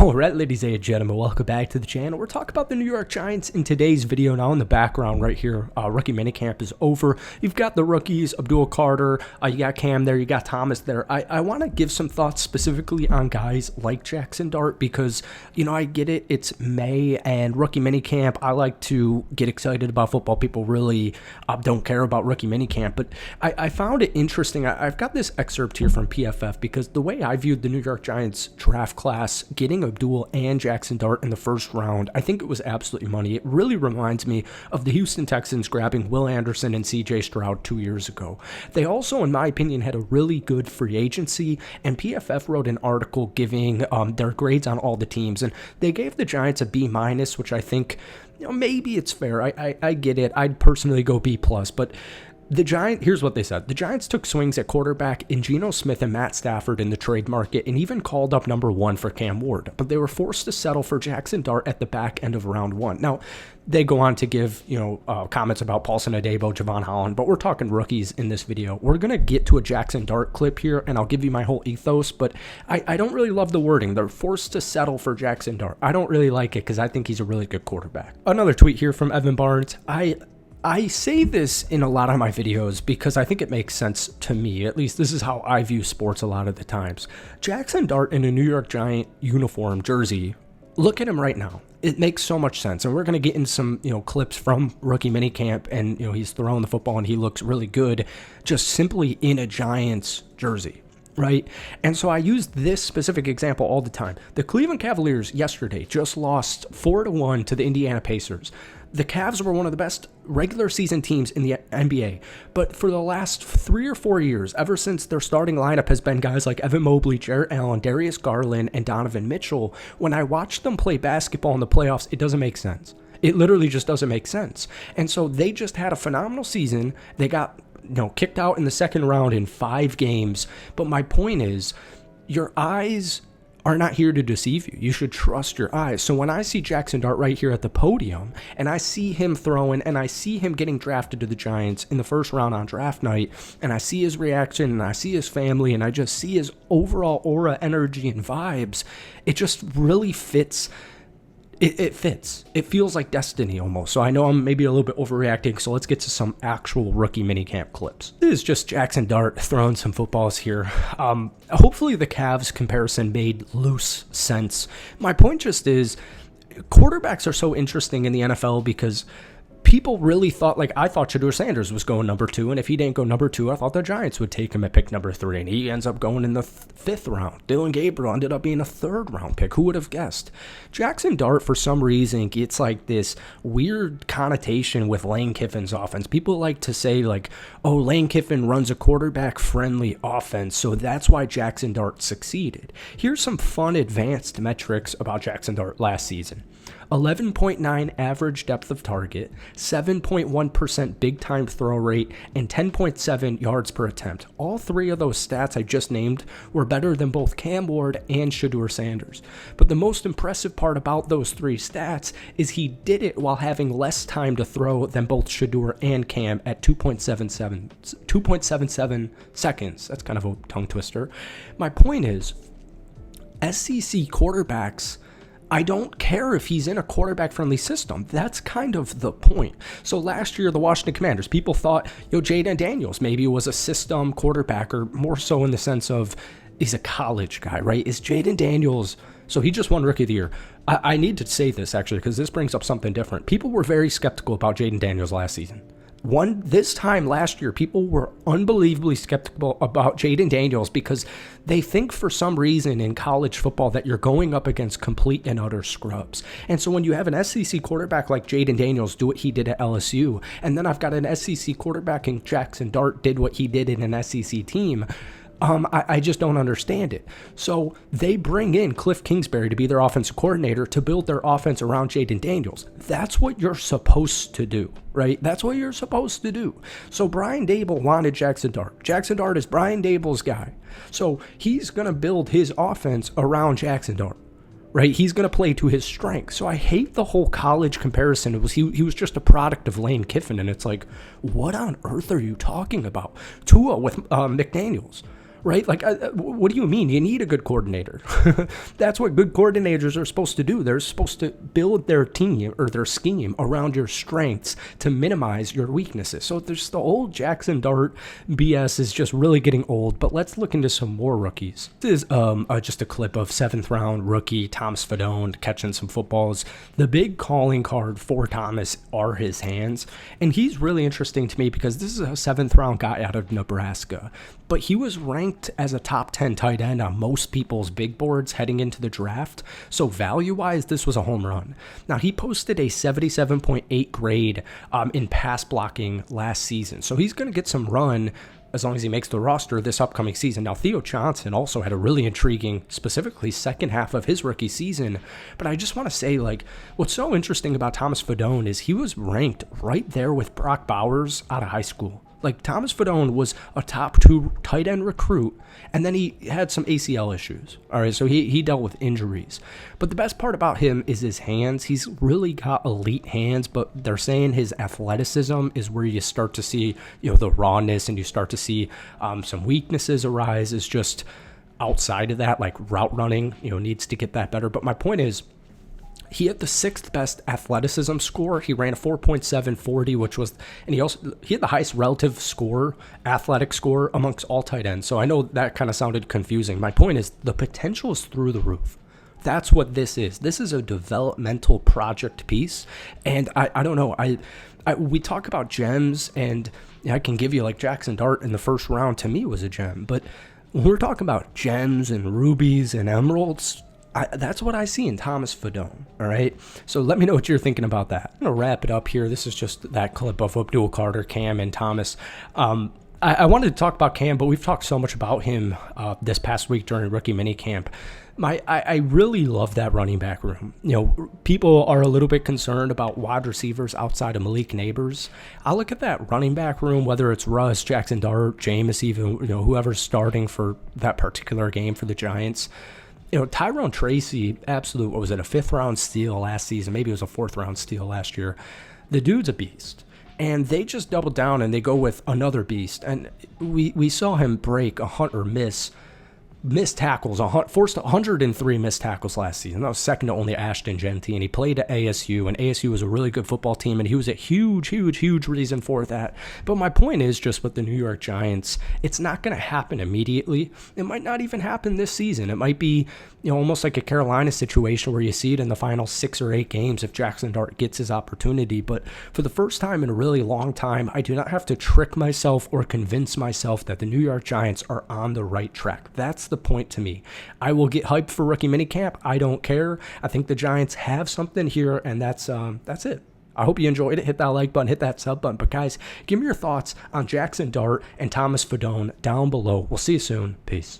All right, ladies and gentlemen, welcome back to the channel. We're talking about the New York Giants in today's video. Now in the background right here, rookie minicamp is over. You've got the rookies, Abdul Carter, you got Cam there, you got Thomas there. I want to give some thoughts specifically on guys like Jaxson Dart because, you know, I get it. It's May and rookie minicamp. I like to get excited about football. People really don't care about rookie minicamp, but I found it interesting. I've got this excerpt here from PFF because the way I viewed the New York Giants draft class, getting Abdul and Jaxson Dart in the first round, I think it was absolutely money. It really reminds me of the Houston Texans grabbing Will Anderson and CJ Stroud 2 years ago. They also, in my opinion, had a really good free agency, and PFF wrote an article giving their grades on all the teams, and they gave the Giants a B-, which I think, you know, maybe it's fair. I get it. I'd personally go B+, but here's what they said. The Giants took swings at quarterback in Geno Smith and Matt Stafford in the trade market and even called up number 1 for Cam Ward, but they were forced to settle for Jaxson Dart at the back end of round 1. Now, they go on to give, comments about Paulson Adebo, Javon Holland, but we're talking rookies in this video. We're going to get to a Jaxson Dart clip here, and I'll give you my whole ethos, but I don't really love the wording. They're forced to settle for Jaxson Dart. I don't really like it because I think he's a really good quarterback. Another tweet here from Evan Barnes. I say this in a lot of my videos because I think it makes sense to me. At least this is how I view sports a lot of the times. Jaxson Dart in a New York Giant uniform jersey, look at him right now. It makes so much sense. And we're going to get in some, clips from rookie minicamp, and, he's throwing the football and he looks really good just simply in a Giants jersey. Right? And so I use this specific example all the time. The Cleveland Cavaliers yesterday just lost 4-1 to the Indiana Pacers. The Cavs were one of the best regular season teams in the NBA, but for the last 3 or 4 years, ever since their starting lineup has been guys like Evan Mobley, Jarrett Allen, Darius Garland, and Donovan Mitchell, when I watch them play basketball in the playoffs, it doesn't make sense. It literally just doesn't make sense. And so they just had a phenomenal season. They got kicked out in the second round in 5 games. But my point is, your eyes are not here to deceive you. You should trust your eyes. So when I see Jaxson Dart right here at the podium, and I see him throwing, and I see him getting drafted to the Giants in the first round on draft night, and I see his reaction, and I see his family, and I just see his overall aura, energy, and vibes, it just really fits. It fits. It feels like destiny almost. So I know I'm maybe a little bit overreacting, so let's get to some actual rookie minicamp clips. This is just Jaxson Dart throwing some footballs here. Hopefully the Cavs comparison made loose sense. My point just is, quarterbacks are so interesting in the NFL because people really thought, I thought Shedeur Sanders was going number 2, and if he didn't go number 2, I thought the Giants would take him at pick number 3, and he ends up going in the 5th round. Dylan Gabriel ended up being a 3rd round pick. Who would have guessed? Jaxson Dart, for some reason, gets this weird connotation with Lane Kiffin's offense. People like to say, oh, Lane Kiffin runs a quarterback-friendly offense, so that's why Jaxson Dart succeeded. Here's some fun advanced metrics about Jaxson Dart last season. 11.9 average depth of target, 7.1% big time throw rate, and 10.7 yards per attempt. All 3 of those stats I just named were better than both Cam Ward and Shedeur Sanders. But the most impressive part about those 3 stats is he did it while having less time to throw than both Shedeur and Cam at 2.77 seconds. That's kind of a tongue twister. My point is, SEC quarterbacks, I don't care if he's in a quarterback-friendly system. That's kind of the point. So last year, the Washington Commanders, people thought, Jaden Daniels maybe was a system quarterback, or more so in the sense of he's a college guy, right? Is Jaden Daniels, so he just won Rookie of the Year. I need to say this, actually, because this brings up something different. People were very skeptical about Jaden Daniels last season. This time last year, people were unbelievably skeptical about Jaden Daniels because they think for some reason in college football that you're going up against complete and utter scrubs. And so when you have an SEC quarterback like Jaden Daniels do what he did at LSU, and then I've got an SEC quarterback in Jaxson Dart did what he did in an SEC team, I just don't understand it. So they bring in Cliff Kingsbury to be their offensive coordinator to build their offense around Jaden Daniels. That's what you're supposed to do, right? That's what you're supposed to do. So Brian Daboll wanted Jaxson Dart. Jaxson Dart is Brian Daboll's guy. So he's going to build his offense around Jaxson Dart. Right, he's going to play to his strengths. So I hate the whole college comparison. It was he was just a product of Lane Kiffin, and it's what on earth are you talking about? Tua with McDaniels. right? Like, what do you mean? You need a good coordinator. That's what good coordinators are supposed to do. They're supposed to build their team or their scheme around your strengths to minimize your weaknesses. So there's the old Jaxson Dart BS is just really getting old, but let's look into some more rookies. This is just a clip of 7th round rookie Thomas Fedone catching some footballs. The big calling card for Thomas are his hands, and he's really interesting to me because this is a 7th round guy out of Nebraska, but he was ranked as a top 10 tight end on most people's big boards heading into the draft. So value-wise, this was a home run. Now, he posted a 77.8 grade in pass blocking last season. So he's going to get some run as long as he makes the roster this upcoming season. Now, Theo Johnson also had a really intriguing, specifically second half of his rookie season. But I just want to say, like, what's so interesting about Thomas Fedone is he was ranked right there with Brock Bowers out of high school. Like, Thomas Fedone was a top 2 tight end recruit, and then he had some ACL issues. All right, so he dealt with injuries. But the best part about him is his hands. He's really got elite hands, but they're saying his athleticism is where you start to see, the rawness, and you start to see some weaknesses arise. Is just outside of that, like route running, needs to get that better. But my point is, he had the 6th best athleticism score. He ran a 4.740, which was, and he had the highest relative score, athletic score amongst all tight ends. So I know that kind of sounded confusing. My point is the potential is through the roof. That's what this is. This is a developmental project piece. And I don't know. We talk about gems, and I can give you like Jaxson Dart in the first round to me was a gem. But when we're talking about gems and rubies and emeralds, that's what I see in Thomas Fedone, all right? So let me know what you're thinking about that. I'm going to wrap it up here. This is just that clip of Abdul Carter, Cam, and Thomas. I wanted to talk about Cam, but we've talked so much about him this past week during rookie minicamp. I really love that running back room. People are a little bit concerned about wide receivers outside of Malik Neighbors. I look at that running back room, whether it's Russ, Jaxson Dart, Jameis, even whoever's starting for that particular game for the Giants. Tyrone Tracy, absolute, what was it, a 5th round steal last season? Maybe it was a 4th round steal last year. The dude's a beast. And they just double down and they go with another beast. And we saw him break missed tackles, forced 103 missed tackles last season. That was second to only Ashton Genty, and he played at ASU, and ASU was a really good football team, and he was a huge reason for that. But my point is just with the New York Giants, it's not going to happen immediately. It might not even happen this season. It might be almost like a Carolina situation where you see it in the final 6 or 8 games if Jaxson Dart gets his opportunity. But for the first time in a really long time, I do not have to trick myself or convince myself that the New York Giants are on the right track. That's the point to me. I will get hyped for rookie minicamp. I don't care. I think the Giants have something here, and that's it. I hope you enjoyed it. Hit that like button, hit that sub button. But guys, give me your thoughts on Jaxson Dart and Thomas Fedone down below. We'll see you soon. Peace.